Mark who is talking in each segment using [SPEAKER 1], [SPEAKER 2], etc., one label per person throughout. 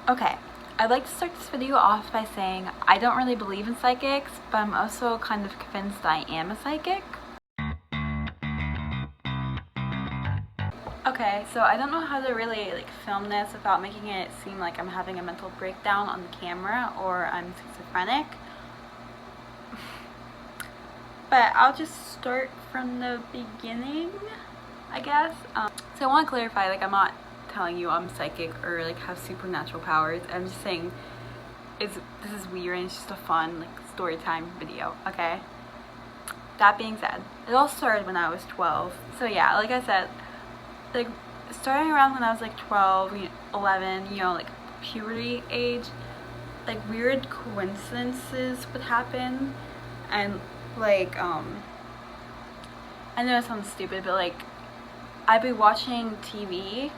[SPEAKER 1] Okay, I'd like to start this video off by saying I don't really believe in psychics, but I'm also kind of convinced I am a psychic. Okay, so I don't know how to really film this without making it seem like I'm having a mental breakdown on the camera or I'm schizophrenic. But I'll just start from the beginning, I guess. So I want to clarify, I'm not telling you I'm psychic or have supernatural powers. I'm just saying this is weird and it's just a fun story time video, okay? That being said, it all started when I was 12. So yeah, like I said, starting around when I was 12, 11, puberty age, weird coincidences would happen. And I know it sounds stupid, but I'd be watching TV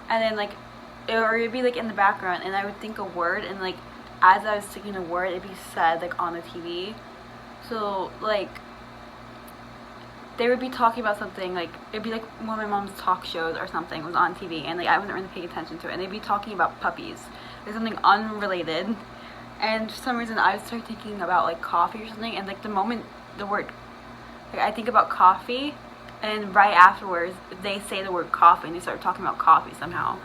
[SPEAKER 1] and then it'd be in the background and I would think a word, and as I was thinking a word it'd be said on the TV. So they would be talking about something, it'd be one of my mom's talk shows or something was on TV, and I wasn't really paying attention to it, and they'd be talking about puppies or something unrelated, and for some reason I would start thinking about coffee or something, and the moment the word I think about coffee, and right afterwards they say the word coffee and they start talking about coffee somehow,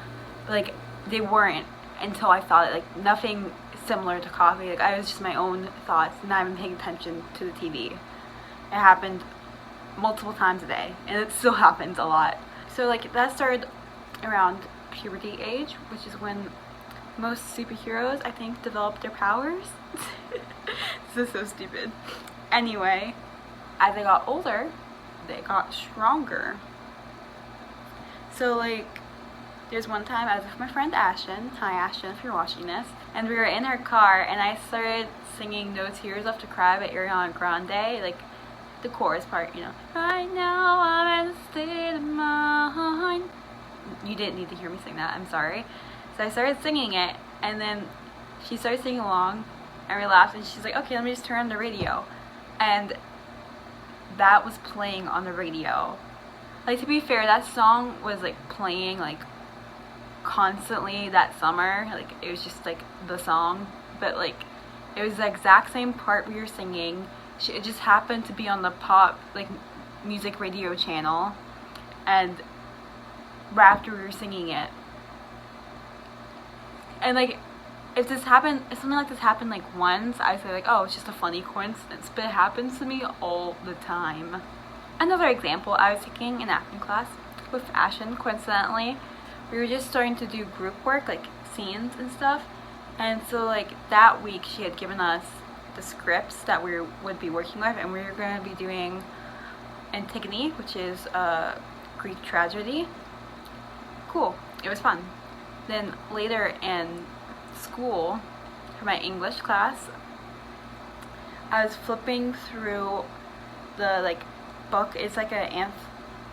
[SPEAKER 1] but they weren't until I thought it, nothing similar to coffee. I was just my own thoughts, not even paying attention to the TV. It happened multiple times a day, and it still happens a lot. So that started around puberty age, which is when most superheroes, I think, develop their powers. This is so stupid. Anyway, as I got older, they got stronger. So there's one time I was with my friend Ashton. Hi Ashton, if you're watching this. And we were in her car, and I started singing No Tears Left to Cry by Ariana Grande, the chorus part, Right now I'm in a state of mind. You didn't need to hear me sing that, I'm sorry. So I started singing it, and then she started singing along, and we laughed, and she's like, okay, let me just turn on the radio. And that was playing on the radio. To be fair, that song was playing constantly that summer. It was just the song, but it was the exact same part we were singing. It just happened to be on the pop music radio channel, and right after we were singing it. And if something like this happened once, I'd say oh, it's just a funny coincidence, but it happens to me all the time. Another example, I was taking an acting class with Ashton. Coincidentally, we were just starting to do group work, scenes and stuff, and so that week she had given us the scripts that we would be working with, and we were going to be doing Antigone, which is a Greek tragedy. Cool, it was fun. Then later in school, for my English class, I was flipping through the book. It's an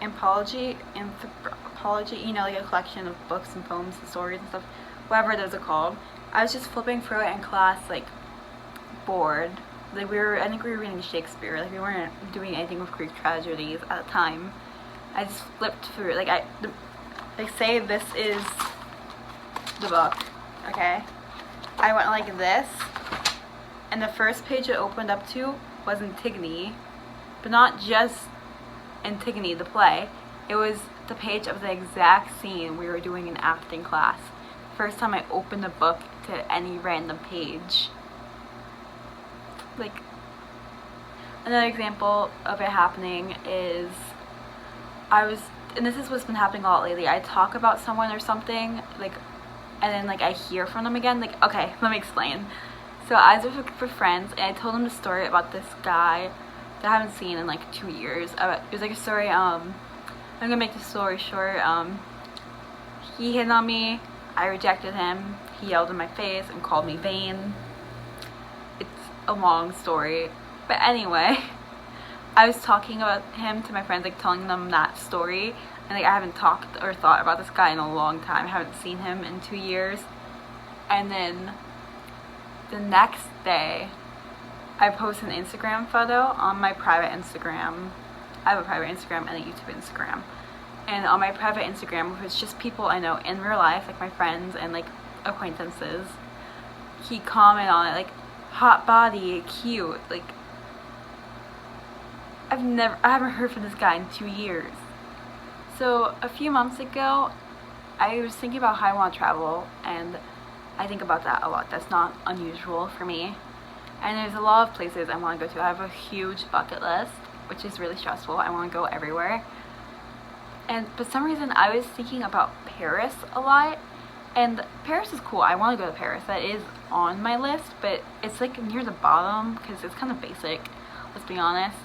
[SPEAKER 1] anthology, a collection of books and poems and stories and stuff, whatever those are called. I was just flipping through it in class, bored. I think we were reading Shakespeare. We weren't doing anything with Greek tragedies at the time. I just flipped through it. Say this is the book, okay? I went like this, and the first page it opened up to was Antigone, but not just Antigone the play. It was the page of the exact scene we were doing in acting class. First time I opened a book to any random page. Another example of it happening is and this is what's been happening a lot lately. I talk about someone or something, and then I hear from them again. Okay, let me explain. So I was with friends, and I told them the story about this guy that I haven't seen in 2 years. It was a story. I'm gonna make the story short. He hit on me. I rejected him. He yelled in my face and called me vain. It's a long story, but anyway, I was talking about him to my friends, telling them that story, and I haven't talked or thought about this guy in a long time. I haven't seen him in 2 years. And then the next day, I post an Instagram photo on my private Instagram. I have a private Instagram and a YouTube Instagram. And on my private Instagram, which is just people I know in real life, my friends and acquaintances. He commented on it like, hot body, cute. Like, I haven't heard from this guy in 2 years. So a few months ago, I was thinking about how I want to travel, and I think about that a lot. That's not unusual for me. And there's a lot of places I want to go to. I have a huge bucket list, which is really stressful. I want to go everywhere. And for some reason, I was thinking about Paris a lot. And Paris is cool. I want to go to Paris. That is on my list, but it's like near the bottom because it's kind of basic, let's be honest.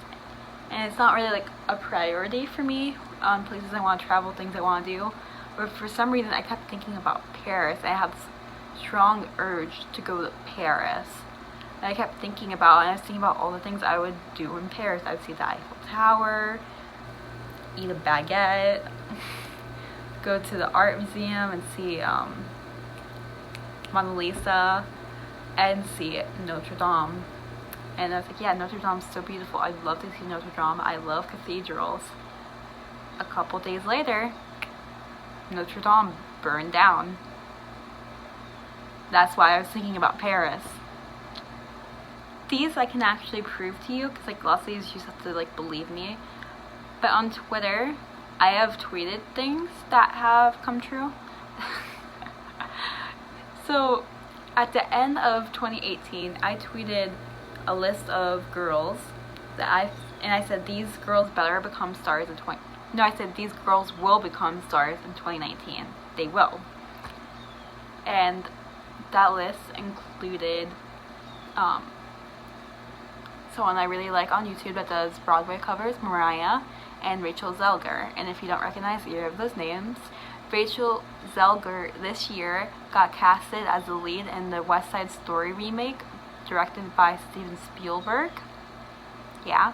[SPEAKER 1] And it's not really like a priority for me on places I want to travel, things I want to do. But for some reason, I kept thinking about Paris. I had this strong urge to go to Paris. And I kept thinking about, and I was thinking about all the things I would do in Paris. I'd see the Eiffel Tower, eat a baguette, go to the art museum and see Mona Lisa, and see Notre Dame. And I was like, yeah, Notre Dame's so beautiful. I'd love to see Notre Dame. I love cathedrals. A couple days later, Notre Dame burned down. That's why I was thinking about Paris. These I can actually prove to you, because like lots of these you just have to like believe me. But on Twitter, I have tweeted things that have come true. So at the end of 2018, I tweeted a list of girls that I said these girls better become stars in I said these girls will become stars in 2019. They will. And that list included someone I really like on YouTube that does Broadway covers, Mariah, and Rachel Zelger. And if you don't recognize either of those names, Rachel Zelger this year got casted as the lead in the West Side Story remake directed by Steven Spielberg. Yeah.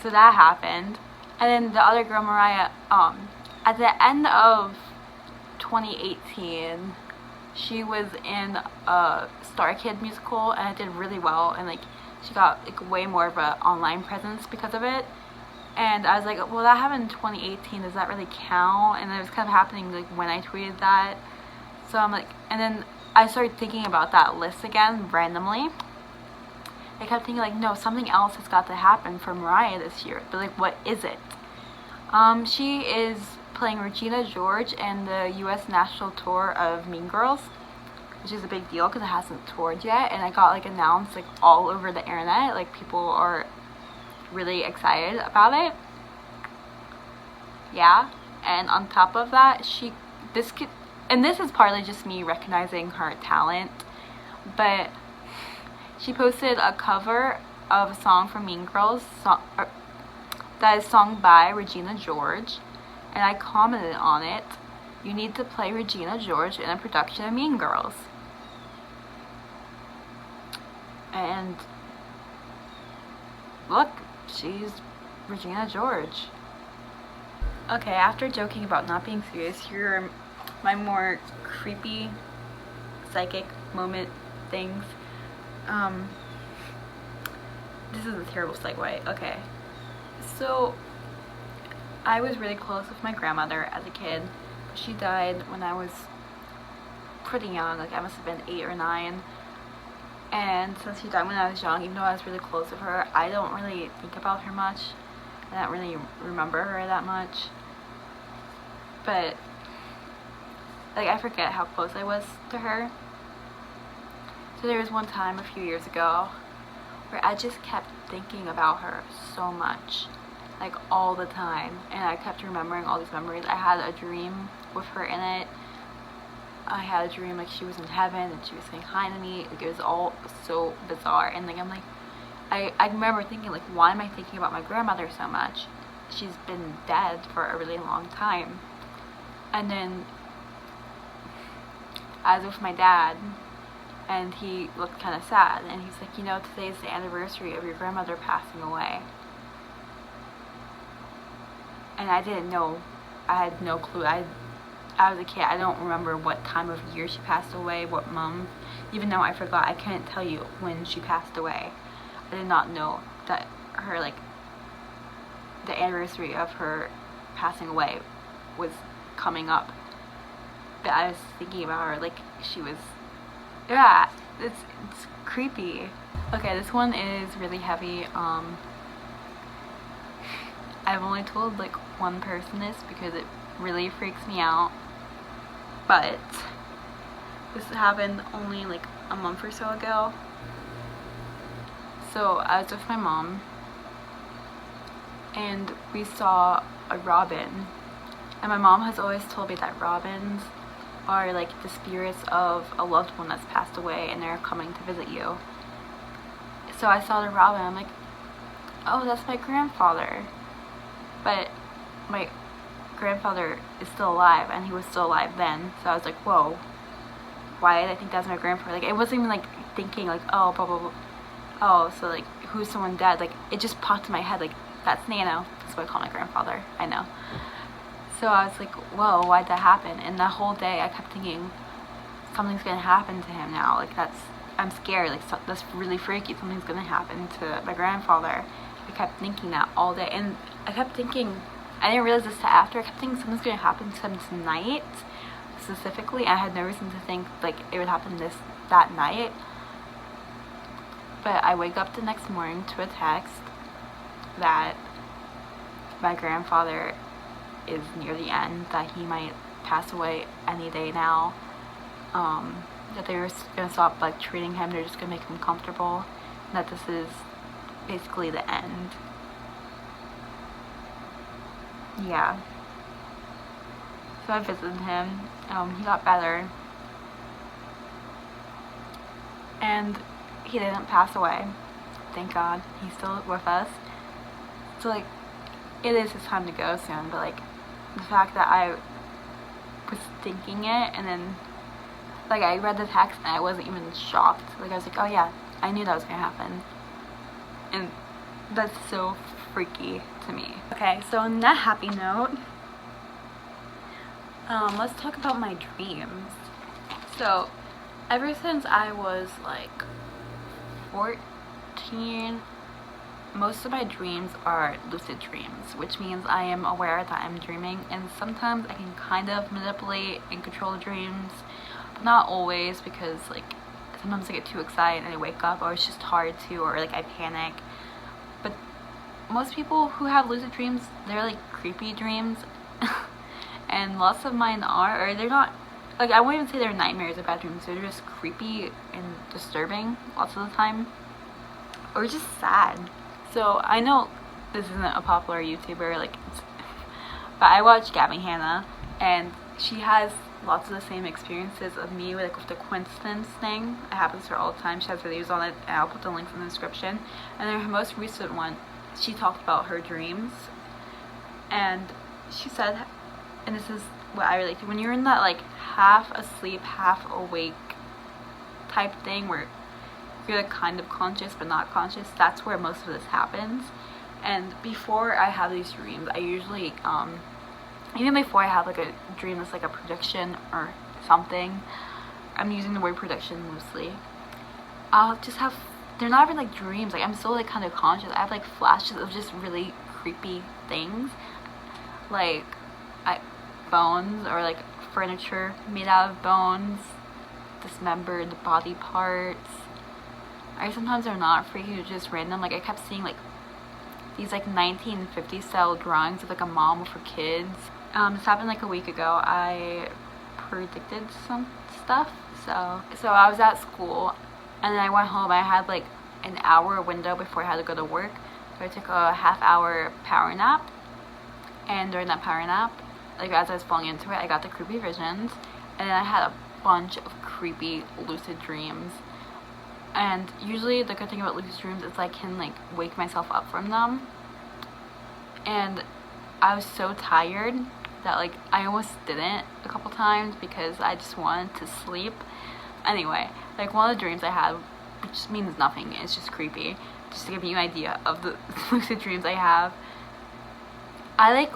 [SPEAKER 1] So that happened. And then the other girl, Mariah, at the end of 2018, she was in a Star Kid musical, and it did really well, and like she got like way more of an online presence because of it. And I was like, well, that happened in 2018, does that really count? And it was kind of happening like when I tweeted that. So I'm like, and then I started thinking about that list again randomly. I kept thinking like, no, something else has got to happen for Mariah this year. But like, what is it? She is playing Regina George in the US national tour of Mean Girls, which is a big deal because it hasn't toured yet, and it got like announced like all over the internet. Like people are really excited about it. Yeah. And on top of that, this is partly just me recognizing her talent, but she posted a cover of a song from Mean Girls that is sung by Regina George, and I commented on it, "You need to play Regina George in a production of Mean Girls." And look, she's Regina George. Okay, after joking about not being serious, here are my more creepy psychic moment things. This is a terrible segue. Okay, so I was really close with my grandmother as a kid. She died when I was pretty young, like I must have been 8 or 9. And since she died when I was young, even though I was really close with her, I don't really think about her much. I don't really remember her that much. But like I forget how close I was to her. So there was one time a few years ago where I just kept thinking about her so much, like all the time, and I kept remembering all these memories. I had a dream with her in it. I had a dream like she was in heaven and she was saying hi to me. Like it was all so bizarre, and like I'm like, I remember thinking like, why am I thinking about my grandmother so much? She's been dead for a really long time. And then I was with my dad, and he looked kind of sad, and he's like, you know, today's the anniversary of your grandmother passing away. And I didn't know. I had no clue. I was a kid. I don't remember what time of year she passed away, what month. Even though I forgot, I couldn't tell you when she passed away. I did not know that her, like, the anniversary of her passing away was coming up. but I was thinking about her like she was, yeah, it's creepy. Okay, this one is really heavy. I've only told like one person this because it really freaks me out, but this happened only like a month or so ago. So I was with my mom and we saw a robin, and my mom has always told me that robins are like the spirits of a loved one that's passed away and they're coming to visit you. So I saw the robin, I'm like, oh, that's my grandfather. But my grandfather is still alive, and he was still alive then. So I was like, whoa, why did I think that's my grandfather? Like, it wasn't even like thinking like, oh, blah blah blah, oh, so like who's someone dead? Like, it just popped in my head like, that's Nano. That's what I call my grandfather. I know. So I was like, whoa, why'd that happen? And the whole day I kept thinking, something's gonna happen to him now. Like, I'm scared. Like, that's really freaky. Something's gonna happen to my grandfather. I kept thinking that all day, and I kept thinking, I didn't realize this till after, I kept thinking something's gonna happen to him tonight, specifically. I had no reason to think like it would happen that night. But I wake up the next morning to a text that my grandfather is near the end, that he might pass away any day now, that they were gonna stop like treating him, they're just gonna make him comfortable, and that this is basically the end. Yeah. So I visited him. He got better, and he didn't pass away. Thank God. He's still with us. So like, it is his time to go soon. But like, the fact that I was thinking it, and then like I read the text and I wasn't even shocked. Like, I was like, oh yeah, I knew that was gonna happen. And that's so freaky to me. Okay, so on that happy note, let's talk about my dreams. So ever since I was like 14, most of my dreams are lucid dreams, which means I am aware that I'm dreaming, and sometimes I can kind of manipulate and control the dreams, but not always, because like sometimes I get too excited and I wake up, or it's just hard to, or like I panic. But most people who have lucid dreams, they're like creepy dreams and lots of mine are, or they're not, like, I won't even say they're nightmares or bad dreams, they're just creepy and disturbing lots of the time, or just sad. So I know this isn't a popular YouTuber, like, but I watch Gabby Hannah, and she has lots of the same experiences of me, like with the coincidence thing. It happens to her all the time. She has videos on it, and I'll put the links in the description. And then her most recent one, she talked about her dreams, and she said, and this is what I relate to, when you're in that like half asleep, half awake type thing where you're like kind of conscious but not conscious, that's where most of this happens. And before I have these dreams, I usually even before I have like a dream that's like a prediction or something, I'm using the word prediction loosely, I'll just have, they're not even like dreams, like I'm still like kind of conscious. I have like flashes of just really creepy things, like bones, or like furniture made out of bones, dismembered body parts. Or sometimes they're not freaky, they're just random. Like, I kept seeing like these like 1950s style drawings of like a mom with her kids. This happened like a week ago. I predicted some stuff. So I was at school, and then I went home. I had like an hour window before I had to go to work. So I took a half-hour power nap, and during that power nap, like as I was falling into it, I got the creepy visions, and then I had a bunch of creepy lucid dreams. And usually the good thing about lucid dreams is I can like wake myself up from them, and I was so tired that like I almost didn't a couple times because I just wanted to sleep. Anyway, like one of the dreams I had, which means nothing, it's just creepy, just to give you an idea of the lucid dreams I have. I like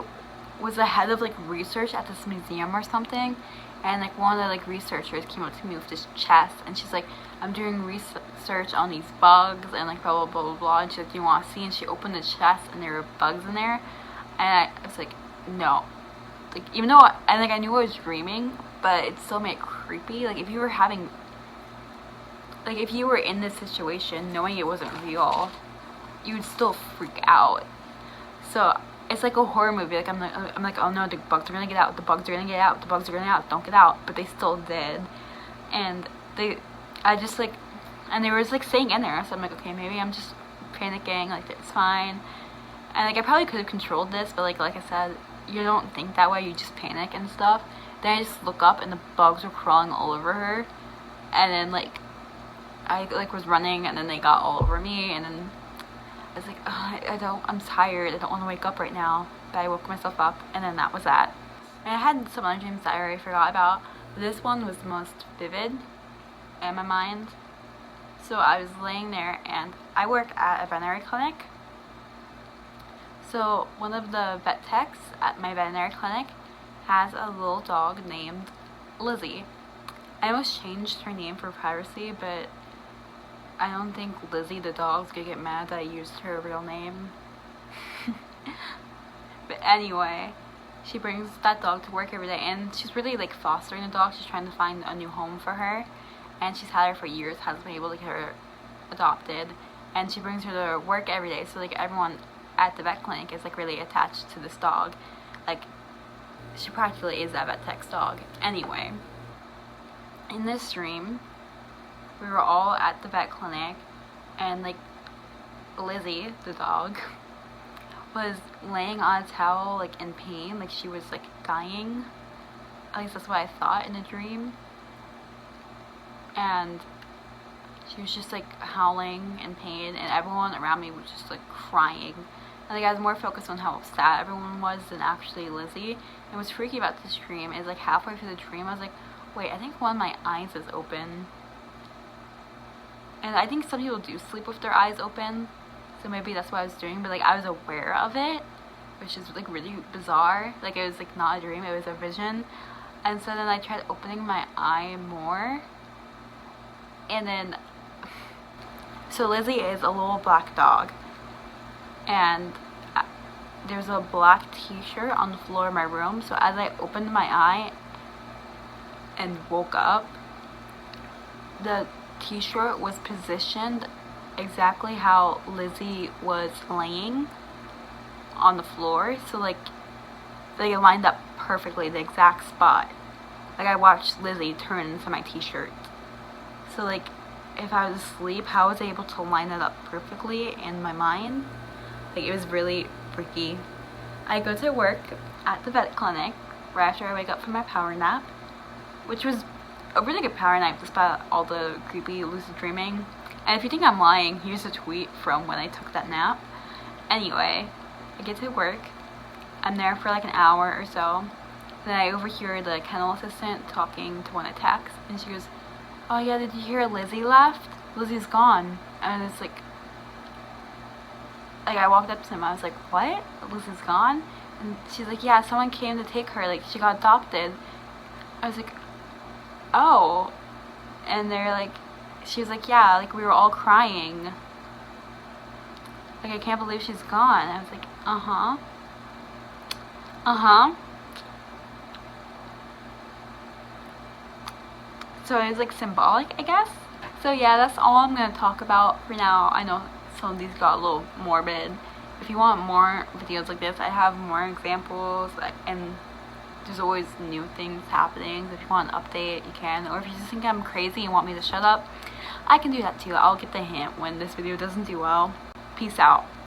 [SPEAKER 1] was the head of like research at this museum or something, and like one of the like researchers came up to me with this chest, and she's like, I'm doing research on these bugs and like blah blah blah blah blah, and she's like, do you want to see? And she opened the chest and there were bugs in there, and I was like, no, like, even though I knew I was dreaming, but it still made it creepy. Like if you were having, like if you were in this situation knowing it wasn't real, you would still freak out. So it's like a horror movie. Like I'm like, oh no, the bugs are gonna get out, the bugs are gonna get out, the bugs are gonna get out, don't get out. But they still did. And I just like, and they were just like staying in there. So I'm like, okay, maybe I'm just panicking, like it's fine. And like I probably could have controlled this, but like I said, you don't think that way, you just panic and stuff. Then I just look up and the bugs were crawling all over her. And then like I like was running and then they got all over me, and then I was like, oh, I'm tired, I don't want to wake up right now. But I woke myself up, and then that was that. And I had some other dreams that I already forgot about, but this one was the most vivid in my mind. So I was laying there, and I work at a veterinary clinic. So one of the vet techs at my veterinary clinic has a little dog named Lizzie. I almost changed her name for privacy, but I don't think Lizzie the dog's gonna get mad that I used her real name. But anyway, she brings that dog to work every day, and she's really like fostering the dog. She's trying to find a new home for her, and she's had her for years, hasn't been able to get her adopted, and she brings her to work every day. So like everyone at the vet clinic is like really attached to this dog. Like she practically is that vet tech's dog. Anyway, in this dream, we were all at the vet clinic, and like Lizzie the dog was laying on a towel like in pain, like she was like dying. At least that's what I thought in the dream. And she was just like howling in pain, and everyone around me was just like crying. And like I was more focused on how sad everyone was than actually Lizzie. And what's freaky about this dream is like halfway through the dream I was like, wait, I think one of my eyes is open. And I think some people do sleep with their eyes open, so maybe that's what I was doing. But like I was aware of it, which is like really bizarre. Like it was like not a dream, it was a vision. And so then I tried opening my eye more, and then so Lizzie is a little black dog, and there's a black t-shirt on the floor of my room. So as I opened my eye and woke up, the t-shirt was positioned exactly how Lizzie was laying on the floor. So like they lined up perfectly, the exact spot. Like I watched Lizzie turn into my t-shirt. So like if I was asleep, how was I able to line it up perfectly in my mind? Like it was really freaky. I go to work at the vet clinic right after I wake up from my power nap, which was a really good power nap despite all the creepy lucid dreaming. And if you think I'm lying, here's a tweet from when I took that nap. Anyway, I get to work. I'm there for like an hour or so. Then I overhear the kennel assistant talking to one of the techs, and she goes, oh yeah, did you hear Lizzie left? Lizzie's gone. And it's like I walked up to him, I was like, what? Lizzie's gone? And she's like, yeah, someone came to take her, like she got adopted. I was like, oh. And they're like, she was like, yeah, like we were all crying. Like I can't believe she's gone. I was like, uh-huh. Uh-huh. So it was like symbolic, I guess. So yeah, that's all I'm gonna talk about for now. I know some of these got a little morbid. If you want more videos like this, I have more examples, and there's always new things happening. So if you want an update, you can. Or if you just think I'm crazy and want me to shut up, I can do that too. I'll get the hint when this video doesn't do well. Peace out.